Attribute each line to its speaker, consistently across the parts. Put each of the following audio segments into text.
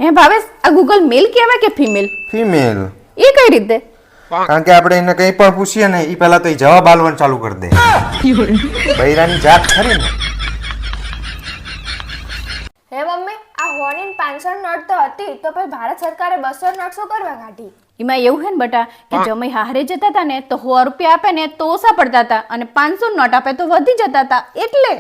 Speaker 1: હે ભાવેશ, આ ગૂગલ મેલ કહેવાય કે ફિમેલ?
Speaker 2: ફિમેલ.
Speaker 1: એ કઈ રીતે?
Speaker 2: કારણ કે આપણે એને કંઈ પણ પૂછીએ ને એ પહેલા તો એ જવાબ આલવાનું ચાલુ કરી દે. બૈરાની જાત ખરી ને.
Speaker 3: હે મમ્મી, આ હોની 500 નોટ તો હતી, તો પછી ભારત સરકારે 200 નોટ શું કરવા કાઢી?
Speaker 1: એમાં એવું હે ને બટા કે જમાઈ હારે જતા હતા ને તો 100 રૂપિયા આપે ને તો ઓછા પડતા હતા અને 500 નોટ આપે તો વધી જતા હતા એટલે.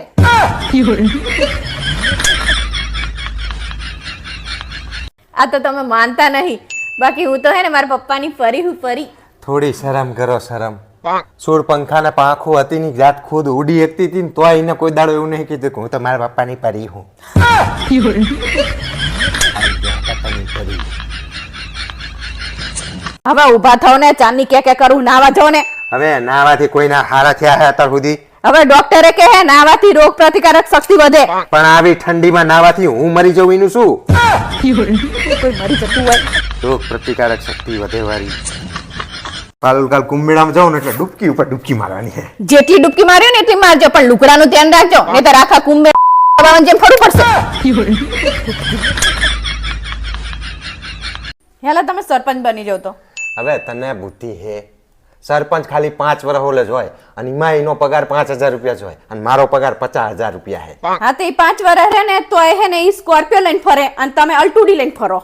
Speaker 1: આ તો તમે માનતા નહીં, બાકી હું તો હે ને મારા પપ્પાની ફરી હું ફરી.
Speaker 2: થોડી શરમ કરો શરમ. સોળ પંખાના પાંખો હતી ની જાત ખુદ ઉડી એકતી હતી ને તોય એને કોઈ દાડો એવું નહીં કીધું કે હું તો મારા પપ્પાની પરી હું.
Speaker 1: હવે ઊભા થાવ ને, ચાંદની કે કરું, નાવા જાવ ને.
Speaker 2: હવે નાવાથી કોઈના હારા થયા હે અત્યાર સુધી?
Speaker 1: હવે ડોક્ટરે કહે નાવાથી રોગ પ્રતિકારક શક્તિ વધે.
Speaker 2: પણ આવી ઠંડીમાં નાવાથી હું મરી જઉં એનું શું?
Speaker 1: કોઈ મરી જતું હોય.
Speaker 2: રોગ પ્રતિકારક શક્તિ વધે વાળી. કાલ કુંભમેળામાં જાઉં ને એટલે ડૂબકી ઉપર ડૂબકી મારવાની છે.
Speaker 1: જેટલી ડૂબકી માર્યો ને એટલી મારજો, પણ લુગડાનું ધ્યાન રાખજો, નહીતર આખા કુંભ જેમ ફરવું પડશે. હેલા તમે સરપંચ બની જાવ તો.
Speaker 2: હવે તને બુદ્ધિ હે? સરપંચ ખાલી 5 વર્ષ ઓલે જ હોય અને એમાં એનો પગાર 5000 રૂપિયા જ હોય અને મારો પગાર 50000 રૂપિયા હે.
Speaker 1: હા તો એ 5 વર્ષ રહે ને તો એ હે ને ઈ સ્કોર્પિયો લઈને ફરે અને તમે અલ્ટુડી લઈને ફરો.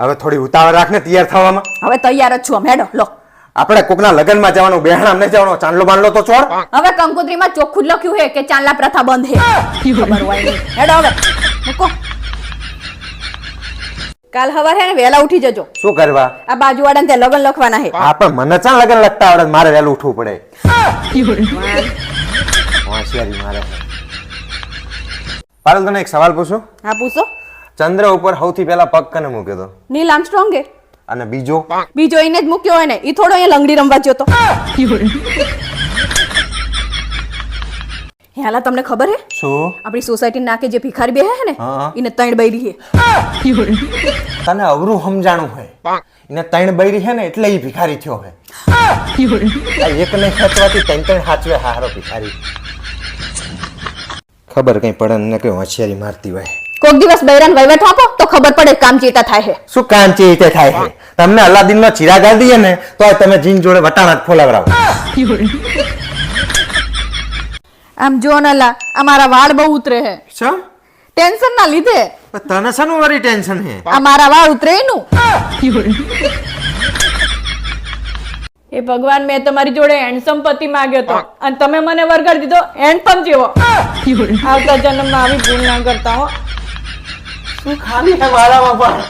Speaker 2: હવે થોડી ઉતાવળ રાખ ને તૈયાર થવામાં.
Speaker 1: હવે તૈયાર જ છું, હેડો લો.
Speaker 2: આપણે કોકના લગનમાં જવાનું, બેહણામાં નહીં જવાનું. ચાંદલો બાંધલો તો છોડ.
Speaker 1: હવે કંકોત્રીમાં ચોખ્ખું જ લખ્યું હે કે ચાંદલા પ્રથા બંધ હે. ખબર હોય નહીં. હેડો હવે મૂકો. કાલ સવારે હે ને વહેલા ઉઠી જજો.
Speaker 2: શું કરવા?
Speaker 1: આ બાજુવાળાને ત્યાં લગન લખવાના હે.
Speaker 2: હા પણ મને ચાલ લગન લખતા આવડે, મારે વહેલું ઉઠવું પડે. હોશિયારી મારે. પારુલ, તને એક સવાલ પૂછું?
Speaker 1: હા પૂછો.
Speaker 2: ચંદ્ર ઉપર સૌથી પહેલા પગ કને મૂક્યો તો?
Speaker 1: નીલ આર્મસ્ટ્રોંગ હે.
Speaker 2: અને બીજો?
Speaker 1: બીજો એને જ મૂક્યો હોય ને, ઈ થોડો અહીંયા લંગડી રમવા ગયો તો. હેલા તમને ખબર હે?
Speaker 2: શું?
Speaker 1: આપણી સોસાયટી નાકે જે ભિખારી બેહે હે ને
Speaker 2: હા.
Speaker 1: એને 3 બૈરી હે.
Speaker 2: તને અવરું સમજાણું હે. એને 3 બૈરી હે ને એટલે ઈ ભિખારી થયો હે. એક ને ખેંચવાથી 3 હાચવે હારો ભિખારી. ખબર કઈ પડે ને કઈ હોશિયારી મારતી હોય.
Speaker 1: કોક દિવસ બૈરાન વહીવટ આપો તો ખબર પડે કામ ચેતા થાય હે.
Speaker 2: શું કામ છે રીતે થાય છે? તમને અલાદીન નો ચિરાગ આલી દઈએ ને તો તમે જીન જોડે વટાણા ખોલાવરાવો.
Speaker 1: આમ જો નલા, અમારા વાળ બહુ ઉતરે હે.
Speaker 2: શું?
Speaker 1: ટેન્શન ના લીધે.
Speaker 2: તને શાનું વરી ટેન્શન હે?
Speaker 1: અમારા વાળ ઉતરે એનું. એ ભગવાન, મેં તમારી જોડે હેન્ડસમ પતિ માંગ્યો તો અને તમે મને વરગાડી દીધો હેન્ડપંપ જેવો. આવતા જન્મમાં આવી ભૂલ ના કરતા હો.
Speaker 2: શું ખાલી હે મારામાં પણ?